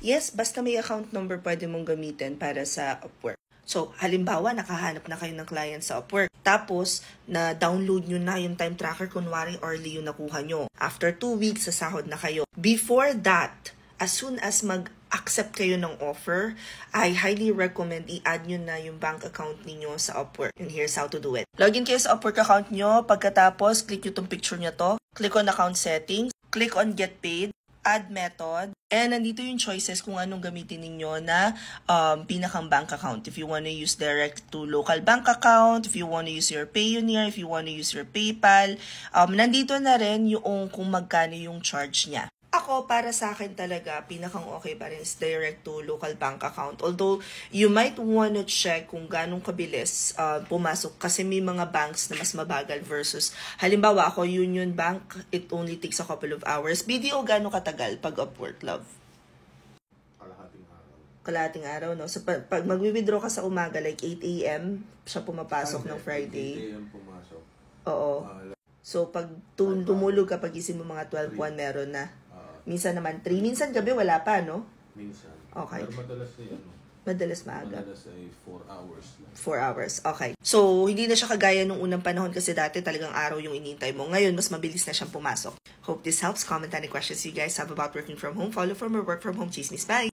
Yes, basta may account number pwede mong gamitin para sa Upwork. So, halimbawa, nakahanap na kayo ng client sa Upwork. Tapos, na-download nyo na yung time tracker, kunwari early yung nakuha nyo. After 2 weeks, sasahod na kayo. Before that, as soon as mag-accept kayo ng offer, I highly recommend i-add nyo na yung bank account ninyo sa Upwork. And here's how to do it. Login kayo sa Upwork account nyo. Pagkatapos, click nyo itong picture nyo to. Click on account settings. Click on get paid. Add method, and nandito yung choices kung anong gamitin ninyo na pinakang bank account. If you want to use direct to local bank account, if you want to use your Payoneer, if you want to use your PayPal, nandito na rin yung kung magkano yung charge niya. Ako, para sa akin talaga, pinakang okay pa rin is direct to local bank account. Although, you might wanna check kung ganong kabilis pumasok kasi may mga banks na mas mabagal versus, halimbawa ako, Union Bank, it only takes a couple of hours. BDO, gano'ng katagal pag Upwork, love? Kalahating araw, no? So, pag mag-withdraw ka sa umaga, like 8 a.m., siya pumapasok ng Friday. 8 a.m. pumasok. Oo. So, pag tumulog ka, pagising mo mga 12:01, meron na. Minsan naman 3, minsan gabi wala pa, no? Minsan. Okay. Pero madalas ay Madalas maaga. Madalas ay 4 hours lang. 4 hours, okay. So, hindi na siya kagaya nung unang panahon kasi dati talagang araw yung inintay mo. Ngayon, mas mabilis na siyang pumasok. Hope this helps. Comment any questions you guys have about working from home. Follow from or work from home chismis. Bye!